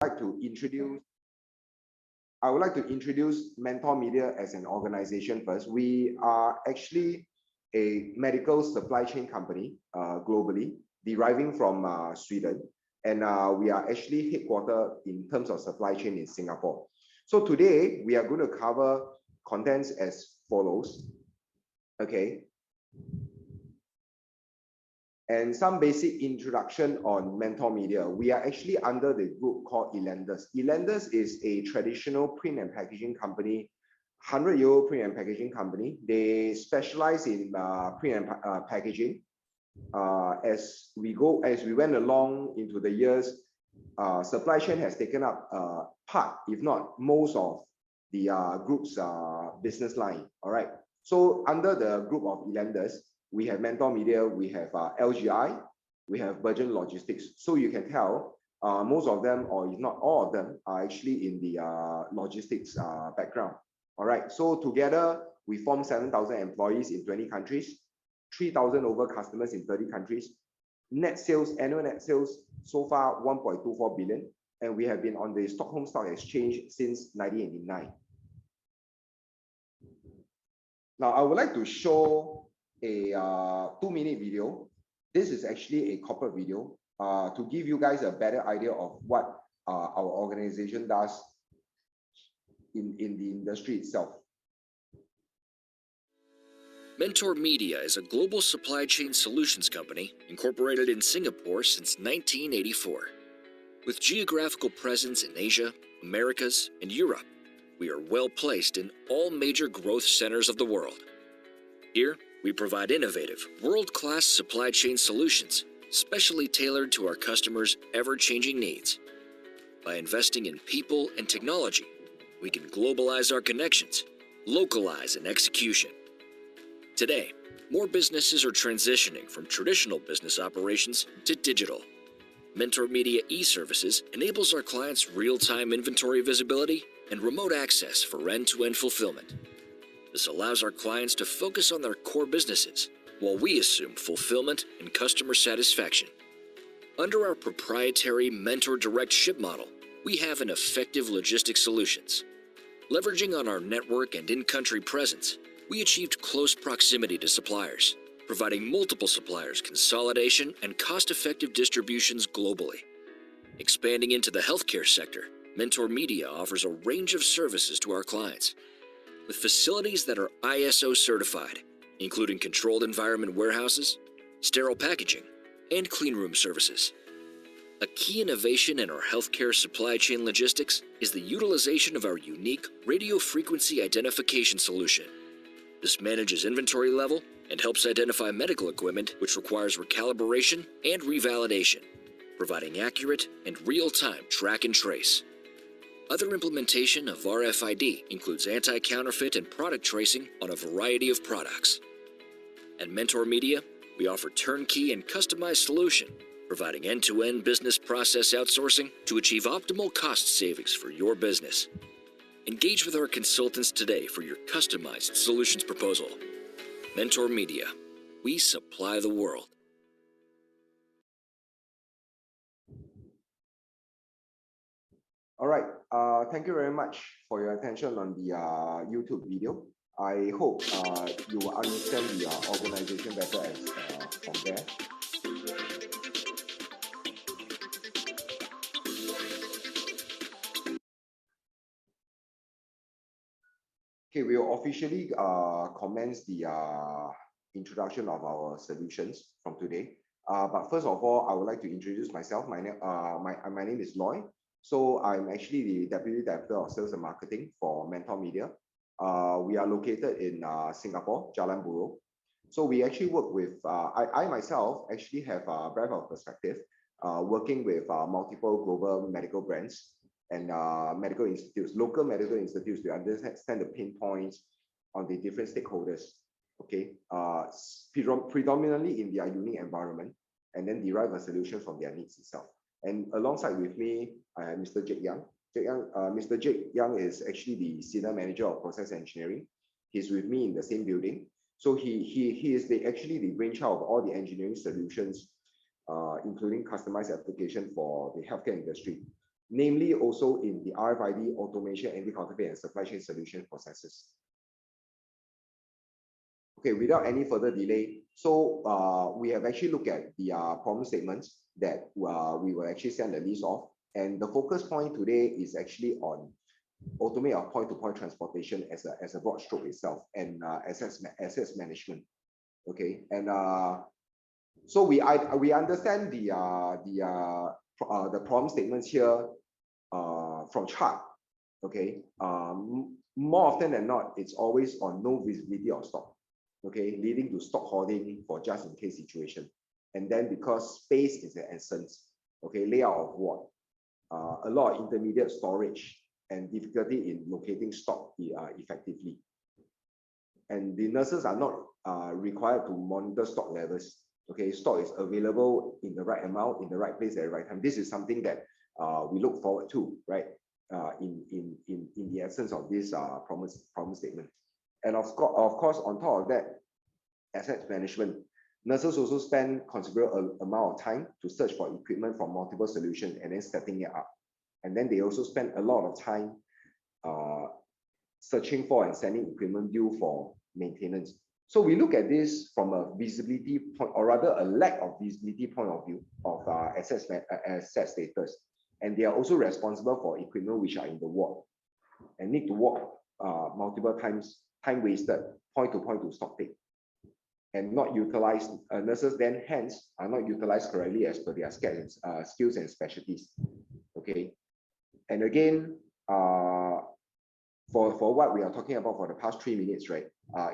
like to introduce I would like to introduce MentorMedia as an organization first. We are actually a medical supply chain company globally, deriving from Sweden. And we are actually headquartered in terms of supply chain in Singapore. So today, we are going to cover contents as follows. Okay. And some basic introduction on MentorMedia. We are actually under the group called Elanders. Elanders is a traditional print and packaging company, 100-year-old print and packaging company. They specialize in print and packaging. As we went along into the years, supply chain has taken up part, if not most, of the group's business line. All right. So under the group of Elanders, we have MentorMedia, we have LGI, we have Virgin Logistics. So you can tell most of them, or if not all of them, are actually in the logistics background. All right. So together, we form 7,000 employees in 20 countries, 3,000 over customers in 30 countries. Net sales, annual net sales, so far 1.24 billion. And we have been on the Stockholm Stock Exchange since 1989. Now, I would like to show a 2-minute video. This is actually a corporate video to give you guys a better idea of what our organization does in the industry itself. MentorMedia is a global supply chain solutions company incorporated in Singapore since 1984. With geographical presence in Asia, Americas, and Europe, we are well placed in all major growth centers of the world. Here, we provide innovative, world-class supply chain solutions, specially tailored to our customers' ever-changing needs. By investing in people and technology, we can globalize our connections, localize and execution. Today, more businesses are transitioning from traditional business operations to digital. MentorMedia e-services enables our clients real-time inventory visibility and remote access for end-to-end fulfillment. This allows our clients to focus on their core businesses, while we assume fulfillment and customer satisfaction. Under our proprietary Mentor Direct Ship model, we have an effective logistics solutions. Leveraging on our network and in-country presence, we achieved close proximity to suppliers, providing multiple suppliers consolidation and cost-effective distributions globally. Expanding into the healthcare sector, MentorMedia offers a range of services to our clients, with facilities that are ISO certified, including controlled environment warehouses, sterile packaging, and cleanroom services. A key innovation in our healthcare supply chain logistics is the utilization of our unique radio frequency identification solution. This manages inventory level and helps identify medical equipment which requires recalibration and revalidation, providing accurate and real-time track and trace. Other implementation of RFID includes anti-counterfeit and product tracing on a variety of products. At MentorMedia, we offer turnkey and customized solution, providing end-to-end business process outsourcing to achieve optimal cost savings for your business. Engage with our consultants today for your customized solutions proposal. MentorMedia, we supply the world. All right, thank you very much for your attention on the YouTube video. I hope you will understand the organization better as from there. Okay, we will officially commence the introduction of our solutions from today. But first of all, I would like to introduce myself. My name is Loy. So I'm actually the Deputy Director of Sales and Marketing for MentorMedia. We are located in Singapore, Jalan Buroh. So we actually work with, I myself actually have a breadth of perspective, working with multiple global medical brands and medical institutes, local medical institutes, to understand the pain points on the different stakeholders, okay? Predominantly in their unique environment, and then derive a solution from their needs itself. And alongside with me, I have Mr. Jake Young. Mr. Jake Young is actually the Senior Manager of Process Engineering. He's with me in the same building. So he is actually the brainchild of all the engineering solutions, including customized application for the healthcare industry. namely also in the RFID, automation, anti-counterfeit, and supply chain solution processes. Okay, without any further delay, so we have actually looked at the problem statements that we will actually send a list of, and the focus point today is actually on automate our point-to-point transportation as a broad stroke itself, and assets management. Okay, and so we understand the problem statements here from chart. Okay, more often than not, it's always on no visibility of stock. Okay, leading to stock hoarding for just in case situation. And then because space is the essence, okay, layout of what? A lot of intermediate storage and difficulty in locating stock effectively. And the nurses are not required to monitor stock levels. Okay, stock is available in the right amount, in the right place at the right time. This is something that we look forward to, right? In the essence of this problem statement. And of course, on top of that, asset management, nurses also spend considerable amount of time to search for equipment from multiple solutions and then setting it up. And then they also spend a lot of time searching for and sending equipment due for maintenance. So we look at this from a visibility point, or rather a lack of visibility point of view of asset status. And they are also responsible for equipment which are in the ward and need to walk multiple times, time wasted, point to stock take, and not utilized. Nurses then hence are not utilized correctly as per their skills and specialties. Okay, and again, for what we are talking about for the past 3 minutes, right?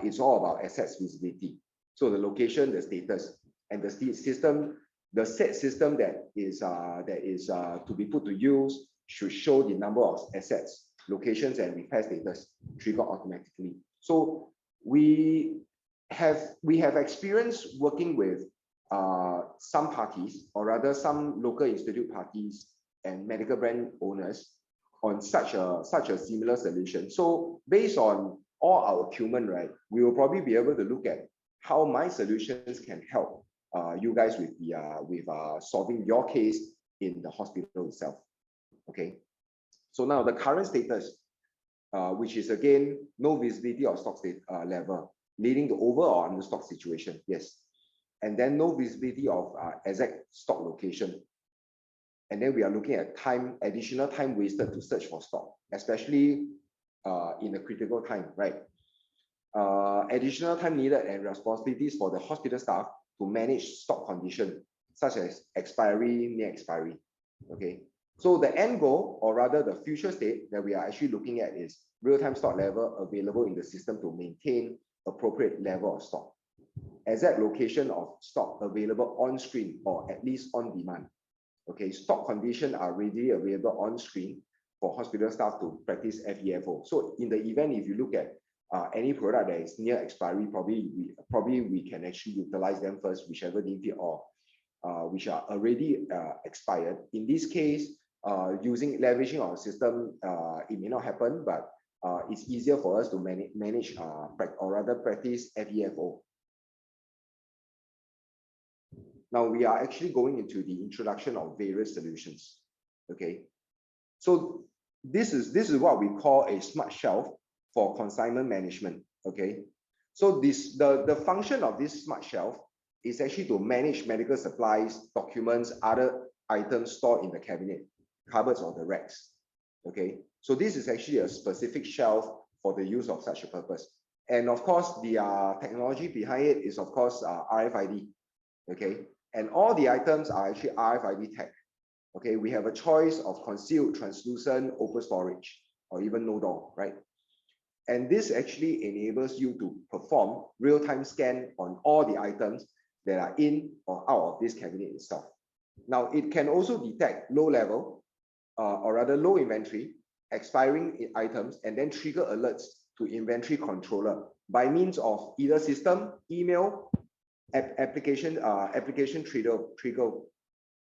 It's all about assets visibility. So the location, the status, and the system, the set system that is to be put to use should show the number of assets, locations, and repair status trigger automatically. So we have experience working with some parties, or rather some local institute parties and medical brand owners on such a similar solution. So based on all our acumen, right, we will probably be able to look at how my solutions can help you guys with solving your case in the hospital itself. Okay, so now the current status, which is again no visibility of stock state level, leading to over or under stock situation. Yes, and then no visibility of exact stock location. And then we are looking at additional time wasted to search for stock, especially in a critical time, right? Additional time needed and responsibilities for the hospital staff to manage stock condition, such as expiry, near expiry. Okay, so the end goal, or rather the future state that we are actually looking at, is real-time stock level available in the system to maintain appropriate level of stock. Exact location of stock available on screen or at least on demand. Okay, stock conditions are readily available on screen for hospital staff to practice FEFO. So in the event, if you look at any product that is near expiry, probably we can actually utilize them first, whichever need it, or which are already expired. In this case, leveraging our system, it may not happen, but it's easier for us to manage or rather practice FEFO. Now we are actually going into the introduction of various solutions. Okay, so this is what we call a smart shelf for consignment management. Okay, so the function of this smart shelf is actually to manage medical supplies, documents, other items stored in the cabinet, cupboards, or the racks. Okay, so this is actually a specific shelf for the use of such a purpose. And of course, the technology behind it is of course RFID. Okay, and all the items are actually RFID tag. Okay, we have a choice of concealed, translucent, open storage, or even no door, right? And this actually enables you to perform real-time scan on all the items that are in or out of this cabinet itself. Now, it can also detect low level, or rather low inventory, expiring items, and then trigger alerts to inventory controller by means of either system, email, application trigger.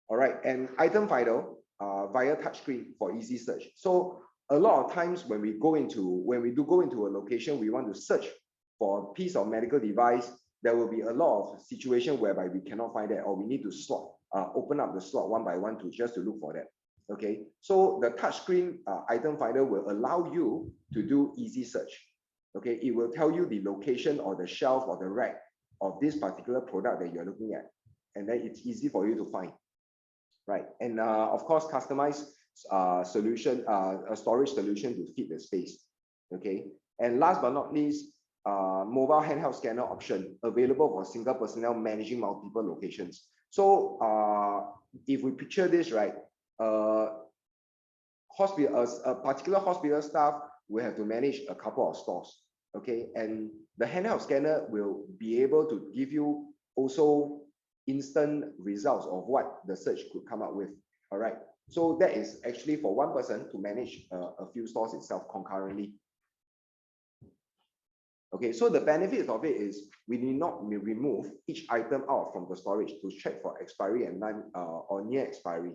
All right, and item finder via touchscreen for easy search. So a lot of times when we do go into a location, we want to search for a piece of medical device, there will be a lot of situations whereby we cannot find that, or we need to open up the slot one by one just to look for that. Okay, so the touchscreen item finder will allow you to do easy search. Okay, it will tell you the location or the shelf or the rack of this particular product that you're looking at, and then it's easy for you to find, right? And of course, customized solution, a storage solution to fit the space. Okay, and last but not least, mobile handheld scanner option available for single personnel managing multiple locations. So if we picture this, right, a particular hospital staff will have to manage a couple of stores. Okay, and the handheld scanner will be able to give you also instant results of what the search could come up with. All right, so that is actually for one person to manage a few stores itself concurrently. Okay, so the benefits of it is we need not remove each item out from the storage to check for expiry and or near expiry.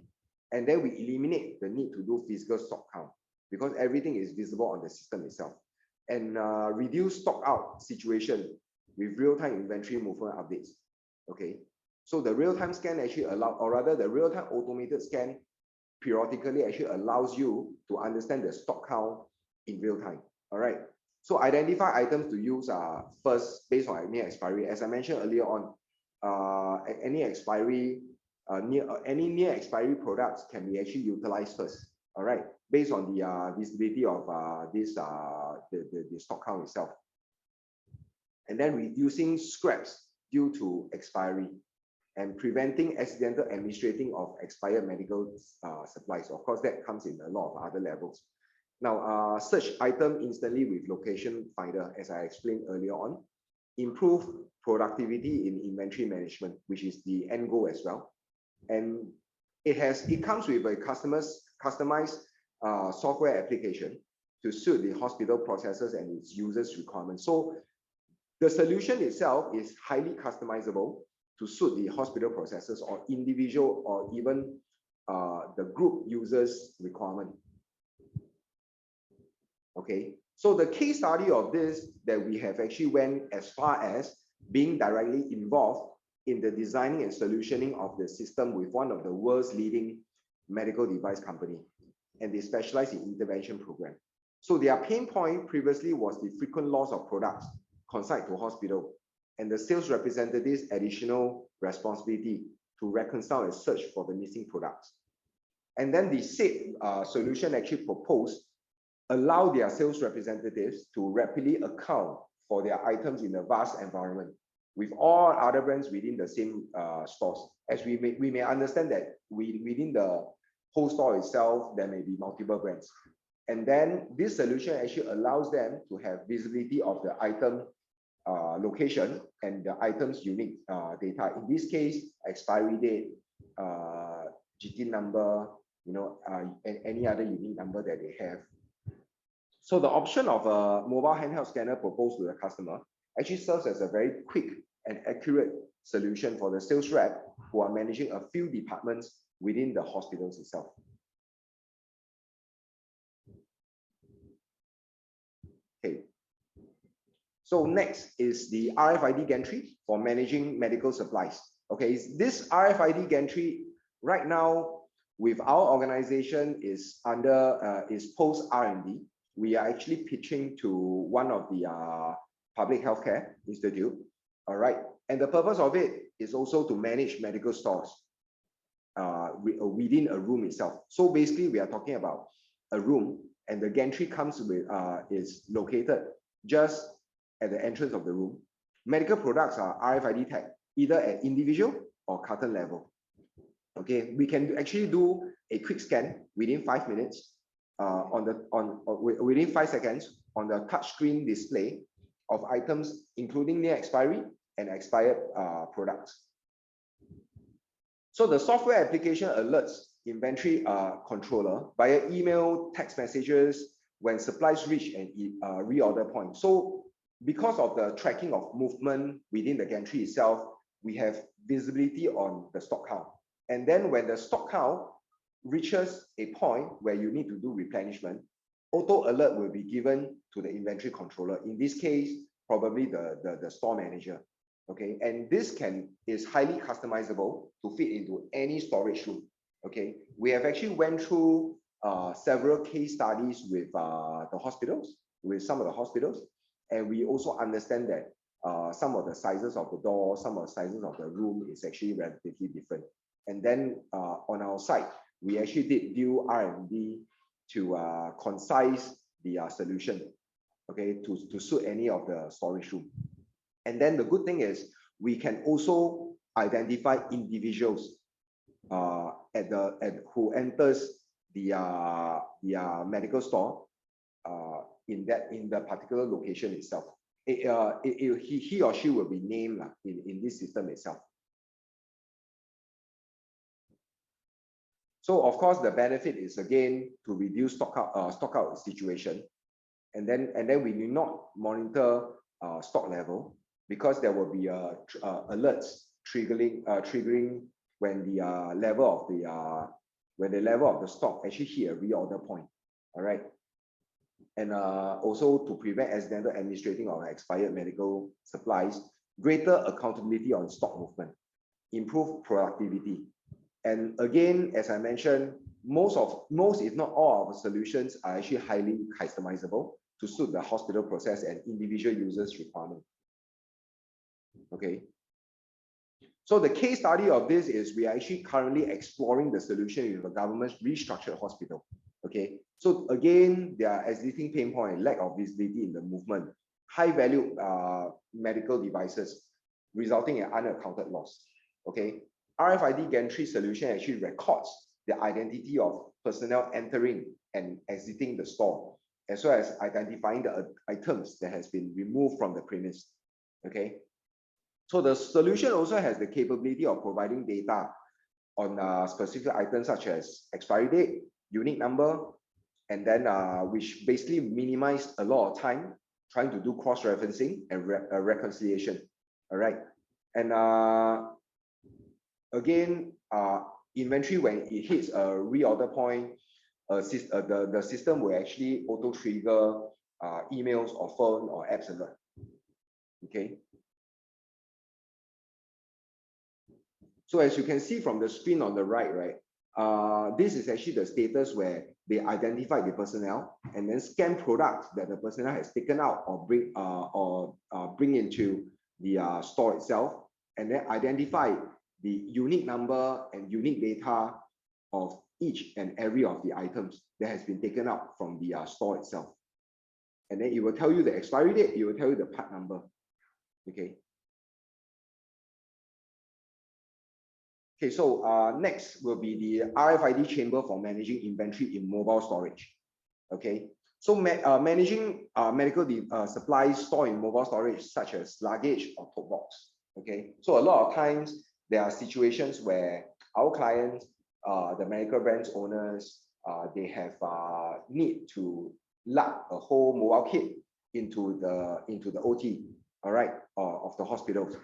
And then we eliminate the need to do physical stock count because everything is visible on the system itself. And reduce stock out situation with real-time inventory movement updates. Okay, so the real-time scan actually allows, or rather the real-time automated scan periodically actually allows you to understand the stock count in real time. All right, so identify items to use first based on near expiry. As I mentioned earlier on, any near expiry products can be actually utilized first. All right, based on the visibility of the stock count itself, and then reducing scraps due to expiry and preventing accidental administrating of expired medical supplies. Of course, that comes in a lot of other levels. Now, search item instantly with location finder, as I explained earlier on, improve productivity in inventory management, which is the end goal as well. And it comes with a customized software application to suit the hospital processes and its users' requirements. So the solution itself is highly customizable to suit the hospital processes or individual or even the group users' requirement. Okay, so the case study of this that we have actually went as far as being directly involved in the designing and solutioning of the system with one of the world's leading medical device company, and they specialize in intervention program. So their pain point previously was the frequent loss of products consigned to hospital and the sales representative's additional responsibility to reconcile and search for the missing products. And then the said solution actually proposed allow their sales representatives to rapidly account for their items in a vast environment with all other brands within the same stores. As we may understand that within the whole store itself, there may be multiple brands. And then this solution actually allows them to have visibility of the item location and the item's unique data. In this case, expiry date, GT number, and any other unique number that they have. So the option of a mobile handheld scanner proposed to the customer actually serves as a very quick and accurate solution for the sales rep who are managing a few departments within the hospitals itself. Okay. So next is the RFID gantry for managing medical supplies. Okay, this RFID gantry right now with our organization is under is post R&D. We are actually pitching to one of the public healthcare institute. All right, and the purpose of it is also to manage medical stores within a room itself. So basically, we are talking about a room, and the gantry comes with is located just at the entrance of the room. Medical products are RFID tagged either at individual or carton level. Okay, we can actually do a quick scan within 5 minutes. Within 5 seconds on the touchscreen display of items, including near expiry and expired products. So the software application alerts inventory controller via email, text messages when supplies reach an reorder point. So because of the tracking of movement within the gantry itself, we have visibility on the stock count. And then when the stock count reaches a point where you need to do replenishment, auto alert will be given to the inventory controller. In this case, probably the store manager. Okay, and this is highly customizable to fit into any storage room. Okay, we have actually went through several case studies with the hospitals, with some of the hospitals, and we also understand that some of the sizes of the door, some of the sizes of the room is actually relatively different. And then on our side, we actually did do R&D to concise the solution, okay, to suit any of the storage room. And then the good thing is we can also identify individuals who enters the medical store in the particular location itself. He or she will be named in this system itself. So of course the benefit is again to reduce stock out situation, and then we need not monitor stock level, because there will be alerts triggering when the level of the stock actually hit a reorder point. All right, and also to prevent accidental administrating of expired medical supplies, greater accountability on stock movement, improve productivity. And again, as I mentioned, most if not all of our solutions are actually highly customizable to suit the hospital process and individual users' requirement. Okay. So the case study of this is we are actually currently exploring the solution with the government's restructured hospital. Okay. So again, there are existing pain point, lack of visibility in the movement, high value medical devices, resulting in unaccounted loss. Okay. RFID gantry solution actually records the identity of personnel entering and exiting the store, as well as identifying the items that has been removed from the premise. Okay. So the solution also has the capability of providing data on specific items such as expiry date, unique number, and then which basically minimize a lot of time trying to do cross-referencing and reconciliation. All right. And again, inventory, when it hits a reorder point, the system will actually auto-trigger emails or phone or apps alert. Okay. So as you can see from the screen on the right, this is actually the status where they identify the personnel and then scan products that the personnel has taken out or bring into the store itself, and then identify the unique number and unique data of each and every of the items that has been taken out from the store itself. And then it will tell you the expiry date, it will tell you the part number. Okay. Okay, so next will be the RFID chamber for managing inventory in mobile storage. Okay, so managing medical supplies stored in mobile storage, such as luggage or tote box. Okay, so a lot of times there are situations where our clients, the medical brands owners, they have need to lug a whole mobile kit into the OT, all right, of the hospitals.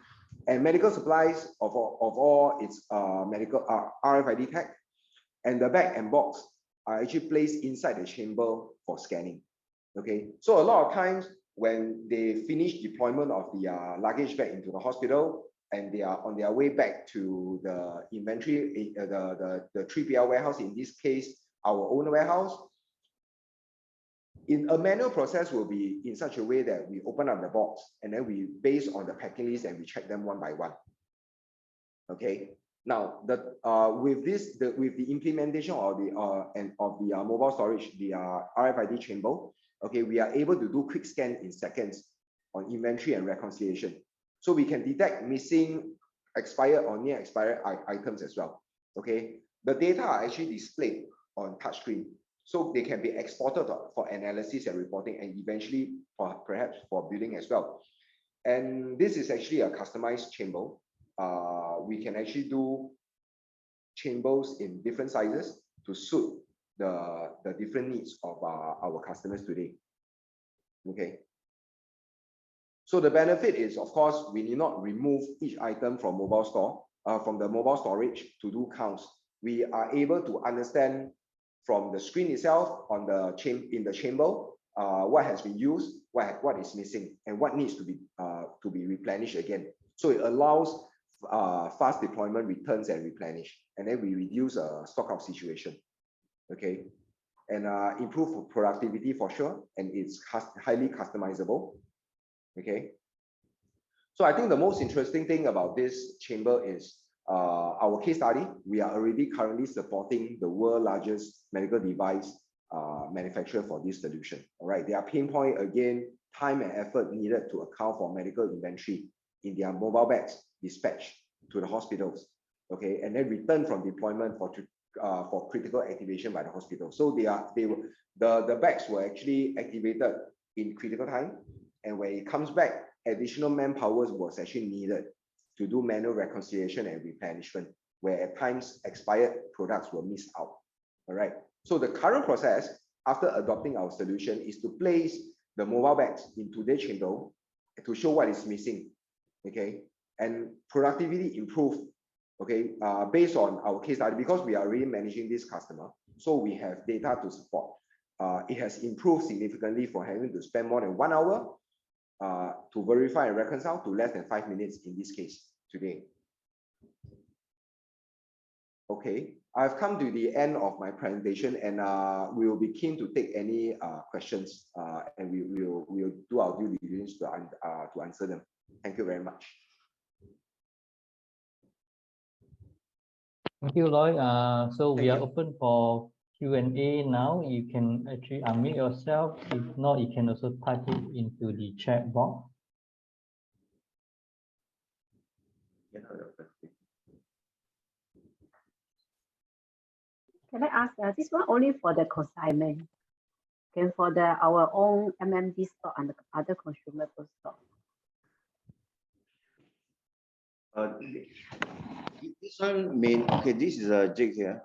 And medical supplies of all its medical RFID tag, and the bag and box are actually placed inside the chamber for scanning. Okay, so a lot of times when they finish deployment of the luggage bag into the hospital and they are on their way back to the inventory, the 3PL warehouse, in this case our own warehouse, in a manual process will be in such a way that we open up the box and then we base on the packing list and we check them one by one. Okay. Now with the implementation of the mobile storage, the RFID chamber, okay, we are able to do quick scan in seconds on inventory and reconciliation. So we can detect missing, expired or near expired items as well. Okay. The data are actually displayed on touchscreen, so they can be exported for analysis and reporting, and eventually perhaps for billing as well. And this is actually a customized chamber. We can actually do chambers in different sizes to suit the different needs of our customers today. Okay. So the benefit is, of course, we need not remove each item from from the mobile storage to do counts. We are able to understand from the screen itself in the chamber what has been used, what is missing, and what needs to be replenished again. So it allows fast deployment, returns, and replenish. And then we reduce stock out situation. Okay. And improve productivity for sure. And it's highly customizable. Okay. So I think the most interesting thing about this chamber is our case study. We are already currently supporting the world's largest medical device manufacturer for this solution. All right. Their pain point, again, time and effort needed to account for medical inventory in their mobile bags dispatched to the hospitals. Okay. And then return from deployment for critical activation by the hospital. So the bags were actually activated in critical time. And when it comes back, additional manpower was actually needed to do manual reconciliation and replenishment, where at times expired products were missed out. All right. So the current process after adopting our solution is to place the mobile bags into the chamber to show what is missing. Okay. And productivity improved. Okay. Based on our case study, because we are already managing this customer, so we have data to support. It has improved significantly from having to spend more than 1 hour to verify and reconcile to less than 5 minutes in this case today. Okay, I've come to the end of my presentation, and we will be keen to take any questions, and we will do our due diligence to answer them. Thank you very much. Thank you, Lloyd. So we are open for Q&A now. You can actually unmute yourself. If not, you can also type it into the chat box. Can I ask, this one only for the consignment, and for our own MMD stock and the other consumable stock? This one this is Jake here.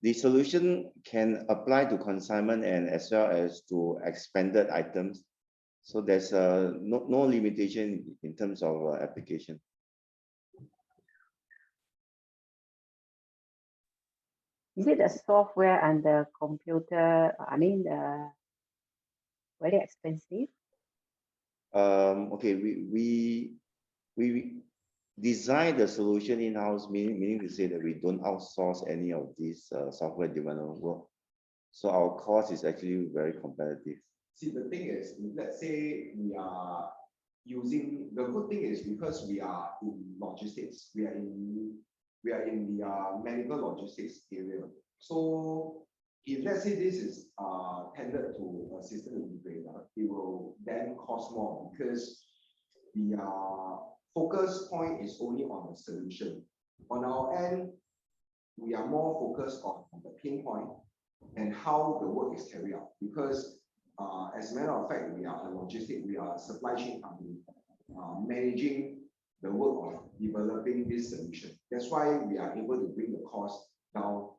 The solution can apply to consignment and as well as to expanded items. So there's no limitation in terms of application. Is it the software and the computer? I mean, very expensive? Okay, we design the solution in-house, meaning to say that we don't outsource any of these software development work. So our cost is actually very competitive. See, the thing is, let's say we are using, the good thing is because we are in logistics, we are in the medical logistics area. So if let's say this is tendered to a system integrator, it will then cost more because the focus point is only on the solution. On our end, we are more focused on the pain point and how the work is carried out. Because as a matter of fact, we are a logistic, we are a supply chain company managing the work of developing this solution. That's why we are able to bring the cost down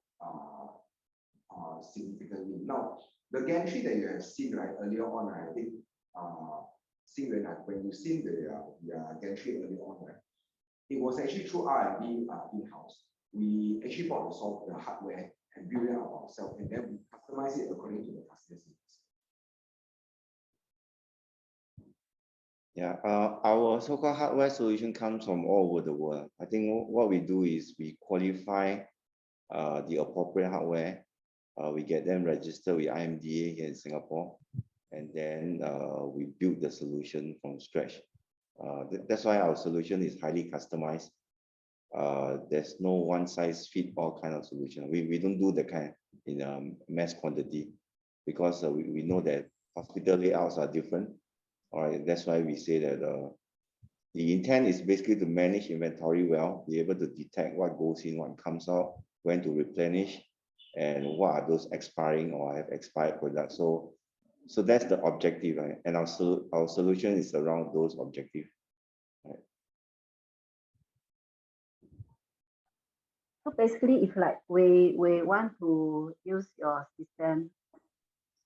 significantly. Now, the gantry that you have seen right earlier on, I think, when you seen the gantry earlier on, right, it was actually through R&D in-house. We actually bought the software, the hardware, and built it out ourselves, and then we customize it according to the customer's needs. Yeah, our so-called hardware solution comes from all over the world. I think what we do is we qualify the appropriate hardware. We get them registered with IMDA here in Singapore, and then we build the solution from scratch. That's why our solution is highly customized. There's no one-size-fits-all kind of solution. We don't do the kind in mass quantity because we know that hospital layouts are different. All right, that's why we say that the intent is basically to manage inventory well, be able to detect what goes in, what comes out, when to replenish, and what are those expiring or have expired products. So that's the objective, right? And our solution is around those objectives. Right? So basically, if like we want to use your system,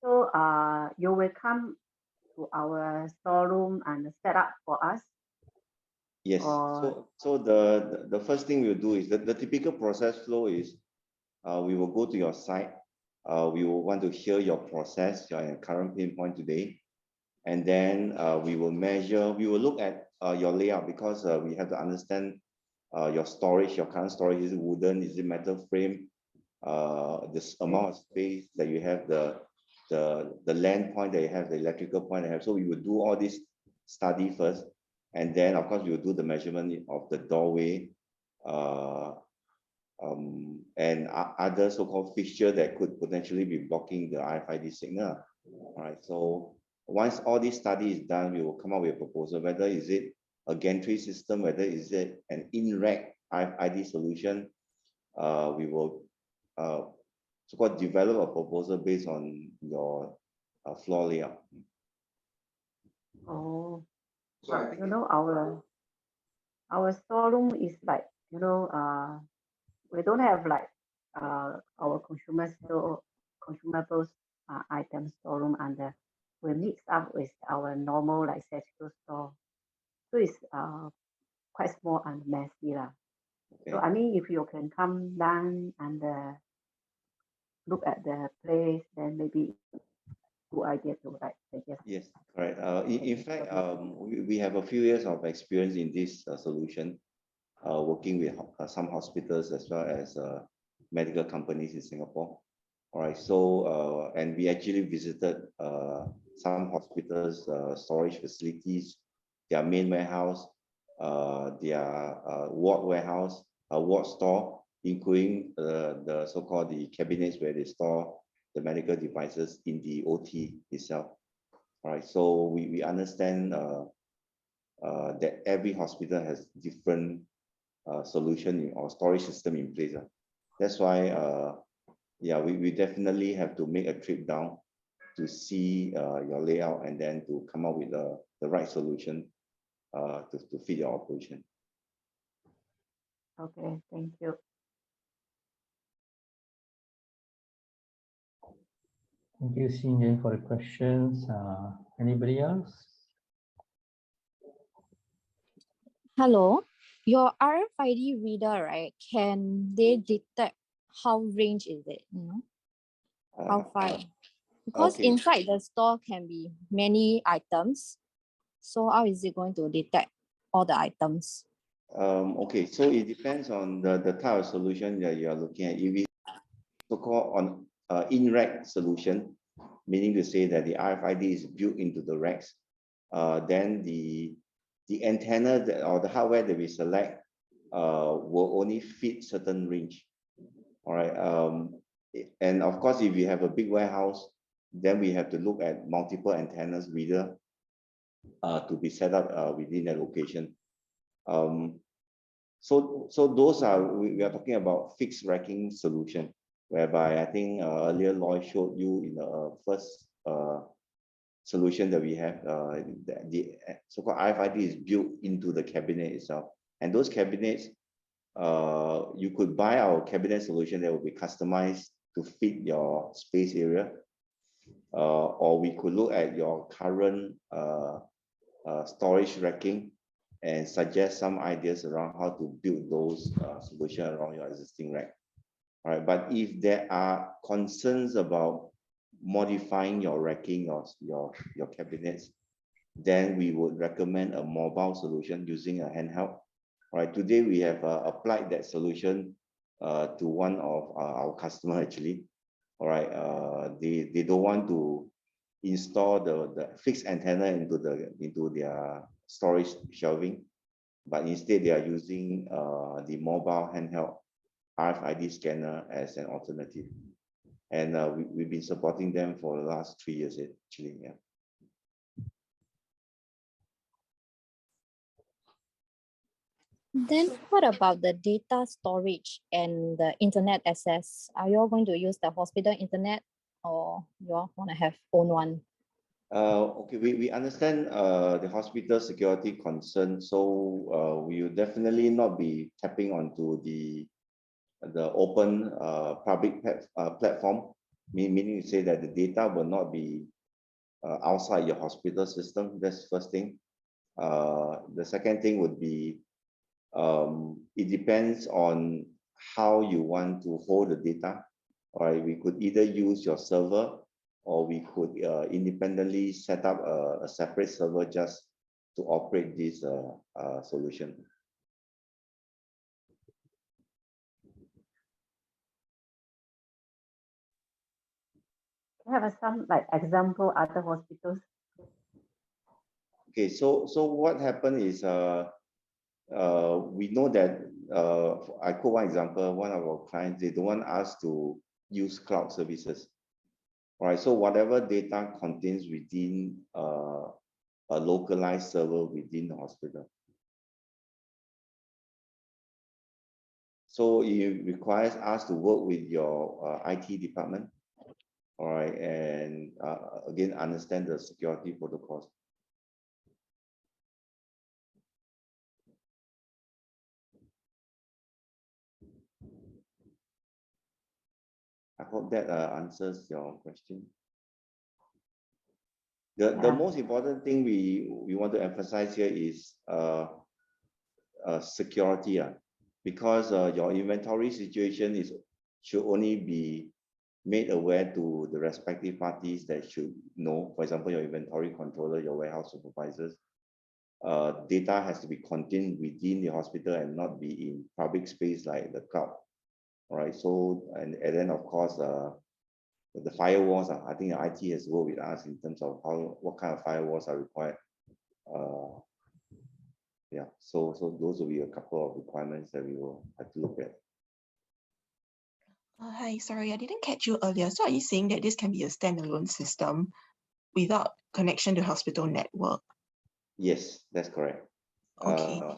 so you will come to our storeroom and set up for us? Yes. Or... So the first thing we'll do is the typical process flow is we will go to your site. We will want to hear your process, your current pain point today. And then we will measure, we will look at your layout because we have to understand your storage, your current storage, is it wooden, is it metal frame, this amount of space that you have, the land point that you have, the electrical point that you have. So we will do all this study first, and then of course we will do the measurement of the doorway, and other so-called fixture that could potentially be blocking the RFID signal. All right. So once all this study is done, we will come up with a proposal, whether is it a gantry system, whether is it an in-rack RFID solution. We will so-called develop a proposal based on your floor layout. Oh, So I think our storeroom is like, we don't have like our consumables item storeroom, and we mix up with our normal like surgical store. So it's quite small and messy lah. So I mean, if you can come down and look at the place, then maybe good idea to like suggest. Yes, correct. In fact, we have a few years of experience in this solution, working with some hospitals as well as medical companies in Singapore. All right, so and we actually visited some hospitals' storage facilities, their main warehouse, their ward warehouse, ward store, including the so-called the cabinets where they store the medical devices in the OT itself. All right, so we understand that every hospital has different solution or storage system in place. That's why, yeah, we definitely have to make a trip down to see your layout and then to come up with the right solution to fit your operation. Okay, thank you. Thank you, Xin, for the questions. Anybody else? Hello, your RFID reader, right? Can they detect how range is it? How far? Because okay. inside the store can be many items. So how is it going to detect all the items? Okay, so it depends on the type of solution that you are looking at. If it's so-called on in-rack solution, meaning to say that the RFID is built into the racks, then the antenna or the hardware that we select will only fit certain range. All right, and of course, if you have a big warehouse, then we have to look at multiple antennas reader to be set up within that location. So those are, we are talking about fixed racking solution, whereby I think earlier Lloyd showed you in the first solution that we have, the so-called RFID is built into the cabinet itself. And those cabinets, you could buy our cabinet solution that will be customized to fit your space area, or we could look at your current storage racking and suggest some ideas around how to build those solutions around your existing rack. All right, but if there are concerns about modifying your racking or your cabinets, then we would recommend a mobile solution using a handheld. All right, today we have applied that solution to one of our customers actually. All right, they don't want to install the fixed antenna into their storage shelving, but instead they are using the mobile handheld RFID scanner as an alternative. And we've been supporting them for the last 3 years actually. Yeah. Then what about the data storage and the internet access? Are you all going to use the hospital internet, or you all want to have own one? Okay, we understand the hospital security concern, so we will definitely not be tapping onto the open public platform, meaning to say that the data will not be outside your hospital system. That's the first thing. The second thing would be, it depends on how you want to hold the data. All right, we could either use your server, or we could independently set up a separate server just to operate this solution. have some like example other hospitals? Okay, so what happened is we know that I quote one example, one of our clients, they don't want us to use cloud services. All right, so whatever data contains within a localized server within the hospital. So it requires us to work with your IT department, all right, and again, understand the security protocols. I hope that answers your question. The most important thing we want to emphasize here is security, because your inventory situation should only be made aware to the respective parties that should know. For example, your inventory controller, your warehouse supervisors. Data has to be contained within the hospital and not be in public space like the cloud. All right. So and then of course the firewalls. I think the IT has worked with us in terms of what kind of firewalls are required. Yeah. So those will be a couple of requirements that we will have to look at. Hi, sorry, I didn't catch you earlier. So are you saying that this can be a standalone system without connection to hospital network? Yes, that's correct. Okay. Yeah.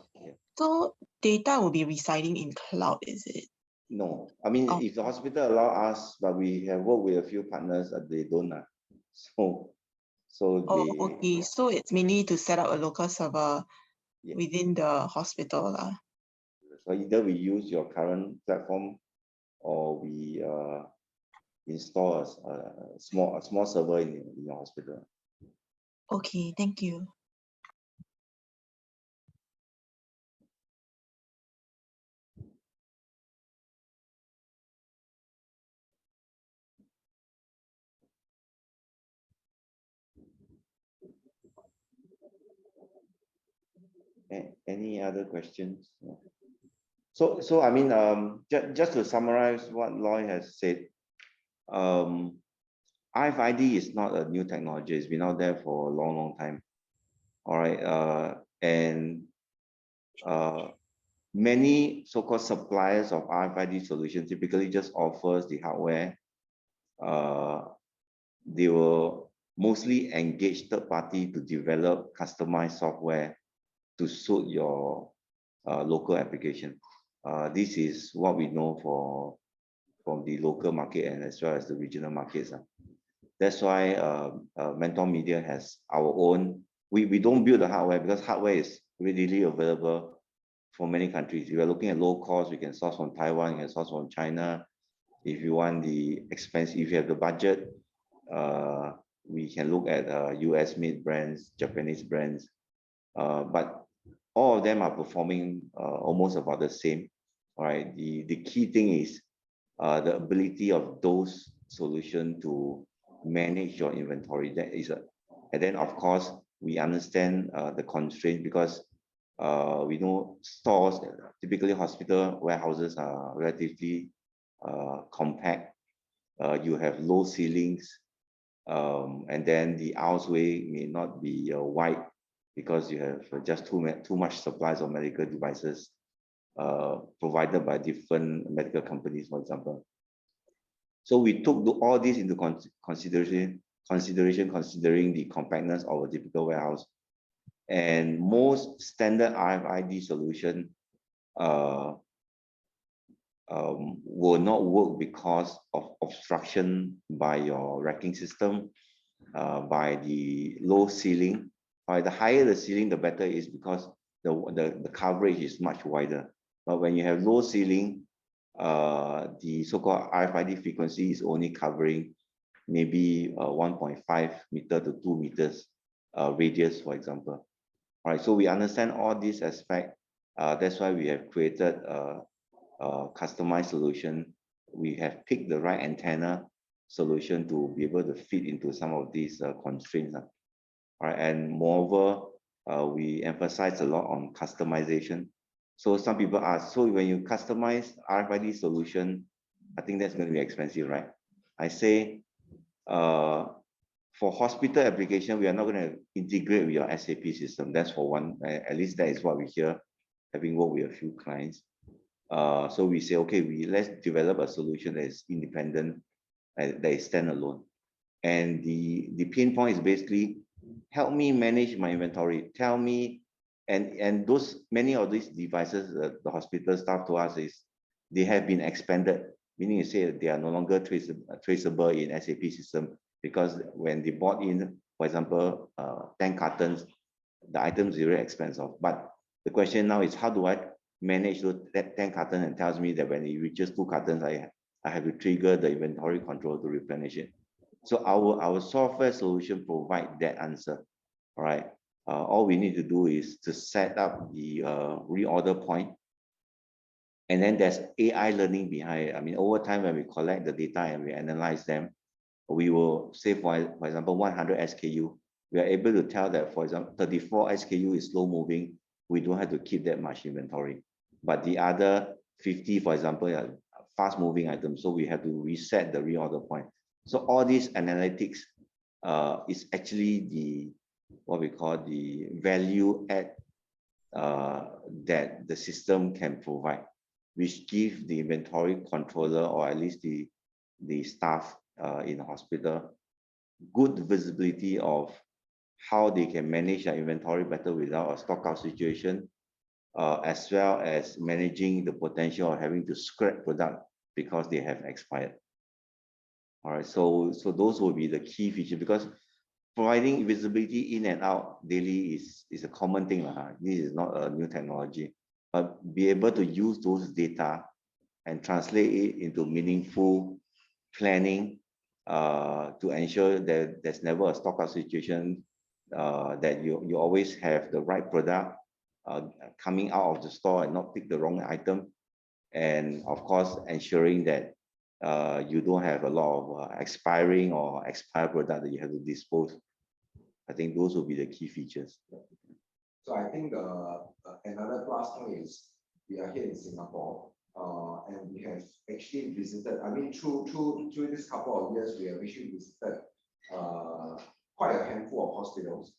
So data will be residing in cloud, is it? No, I mean, if the hospital allow us, but we have worked with a few partners that they don't. Okay. So it's mainly to set up a local server within the hospital. So either we use your current platform or we install a small server in your hospital. Okay, thank you. Any other questions? So I mean, just to summarize what Loy has said, RFID is not a new technology. It's been out there for a long time. All right, and many so-called suppliers of RFID solutions typically just offers the hardware. They will mostly engage third party to develop customized software to suit your local application. This is what we know from the local market and as well as the regional markets. That's why MentorMedia has our own. We don't build the hardware because hardware is readily available for many countries. If you are looking at low cost, we can source from Taiwan, you can source from China. If you want the expense, if you have the budget, we can look at US made brands, Japanese brands, but all of them are performing almost about the same. All right. The key thing is the ability of those solutions to manage your inventory. That is and then of course we understand the constraint because we know stores, typically hospital warehouses are relatively compact. You have low ceilings, and then the archway may not be wide because you have just too much supplies of medical devices provided by different medical companies, for example. So we took all this into consideration considering the compactness of a typical warehouse. And most standard RFID solution will not work because of obstruction by your racking system, by the low ceiling. The higher the ceiling, the better it is because the coverage is much wider. But when you have low ceiling, the so-called RFID frequency is only covering maybe 1.5 meter to 2 meters radius, for example. All right, so we understand all these aspects. That's why we have created a customized solution. We have picked the right antenna solution to be able to fit into some of these constraints. All right, and moreover, we emphasize a lot on customization. So some people ask, so when you customize RFID solution, I think that's going to be expensive, right? I say, For hospital application, we are not going to integrate with your SAP system. That's for one. At least that is what we hear, having worked with a few clients. So we say, okay, let's develop a solution that is independent, that is standalone. And the pain point is basically help me manage my inventory. Tell me, and many of these devices, the hospital staff to us is they have been expanded, meaning you say they are no longer traceable in SAP system, because when they bought in, for example, 10 cartons, the items is very expensive. But the question now is, how do I manage those 10 cartons, and tells me that when it reaches 2 cartons, I have to trigger the inventory control to replenish it. So our software solution provide that answer. All right. All we need to do is to set up the reorder point, and then there's AI learning behind it. I mean, over time when we collect the data and we analyze them, we will say, for example, 100 SKU. We are able to tell that, for example, 34 SKU is slow moving. We don't have to keep that much inventory. But the other 50, for example, are fast moving items. So we have to reset the reorder point. So all these analytics is actually what we call the value add that the system can provide, which give the inventory controller, or at least the staff in the hospital, good visibility of how they can manage their inventory better without a stock out situation, as well as managing the potential of having to scrap product because they have expired. All right, so those will be the key features, because providing visibility in and out daily is a common thing. This is not a new technology, but be able to use those data and translate it into meaningful planning to ensure that there's never a stock out situation, that you always have the right product coming out of the store and not pick the wrong item, and of course ensuring that you don't have a lot of expiring or expired product that you have to dispose. I think those will be the key features. So I think another plus point is we are here in Singapore, and we have actually visited, I mean, through this couple of years, we have actually visited quite a handful of hospitals,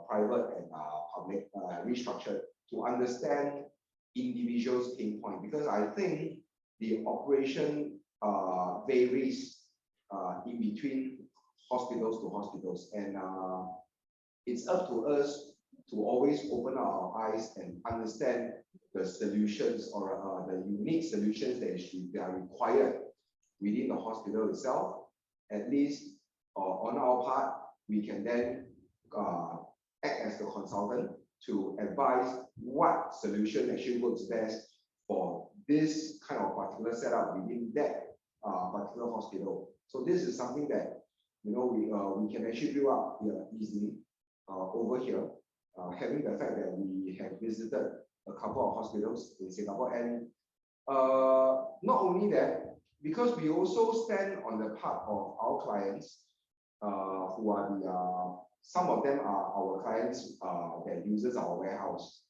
private and public, restructured, to understand individuals' pain point, because I think the operation varies in between hospitals to hospitals, and it's up to us to always open our eyes and understand the solutions, or the unique solutions that are required within the hospital itself. At least on our part, we can then act as the consultant to advise what solution actually works best for this kind of particular setup within that particular hospital. So this is something that we can actually build up easily over here, having the fact that we have visited a couple of hospitals in Singapore. And not only that, because we also stand on the part of our clients, who are some of them are our clients that uses our warehouse,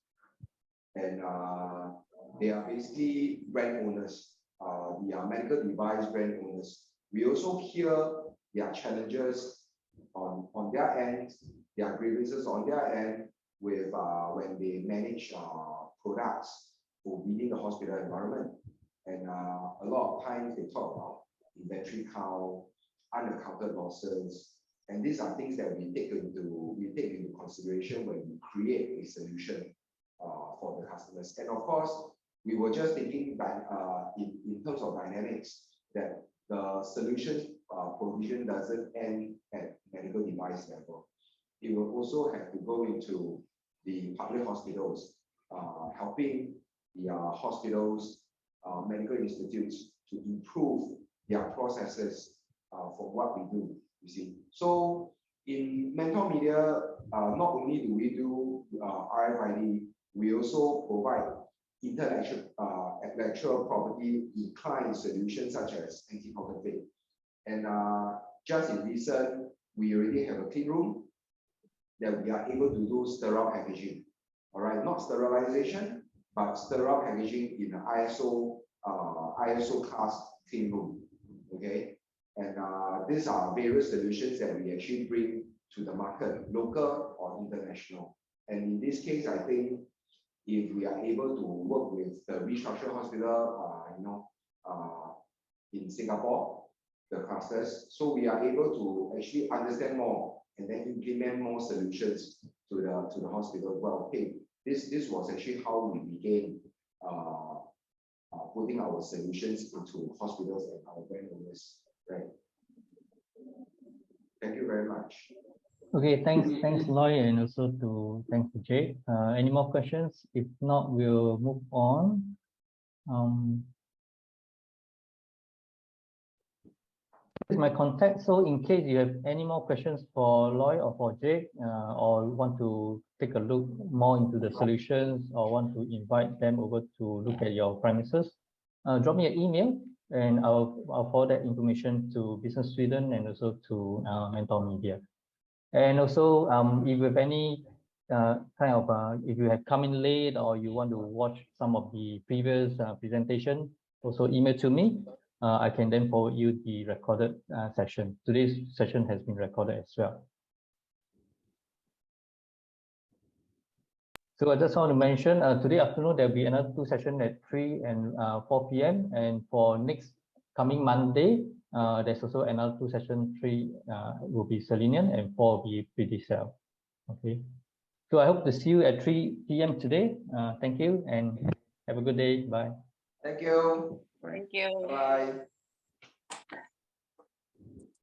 and they are basically brand owners. They are medical device brand owners. We also hear their challenges on their end, their grievances on their end with when they manage products within the hospital environment. And a lot of times they talk about inventory count, unaccounted losses, and these are things that we take into consideration when we create a solution for the customers. And of course, we were just thinking that in terms of dynamics, that the solution provision doesn't end at medical device level. It will also have to go into the public hospitals, helping the hospitals, medical institutes to improve their processes for what we do, you see. So in MentorMedia, not only do we do RFID, we also provide intellectual property inclined solutions such as anti-counterfeit. And just in recent, we already have a clean room that we are able to do sterile packaging. All right, not sterilization, but sterile packaging in the ISO class clean room. Okay, And these are various solutions that we actually bring to the market, local or international. And in this case, I think if we are able to work with the restructured hospital, in Singapore, the clusters, so we are able to actually understand more and then implement more solutions to the hospital. Well, okay, this was actually how we began putting our solutions into hospitals and our brand owners. Right. Thank you very much. Okay, thanks, Loy, and also thanks to Jake. Any more questions? If not, we'll move on. This is my contact. So in case you have any more questions for Loy or for Jake, or want to take a look more into the solutions, or want to invite them over to look at your premises, drop me an email, and I'll forward that information to Business Sweden and also to MentorMedia. And also, if you have any if you have come in late or you want to watch some of the previous presentation, also email to me. I can then forward you the recorded session. Today's session has been recorded as well. So I just want to mention, today afternoon, there'll be another 2 sessions at 3 and 4 p.m. And for next coming Monday, there's also another 2 sessions. 3 will be Selenium and 4 will be PDCell. Okay. So I hope to see you at 3 p.m. today. Thank you and have a good day. Bye. Thank you. Thank you. Bye.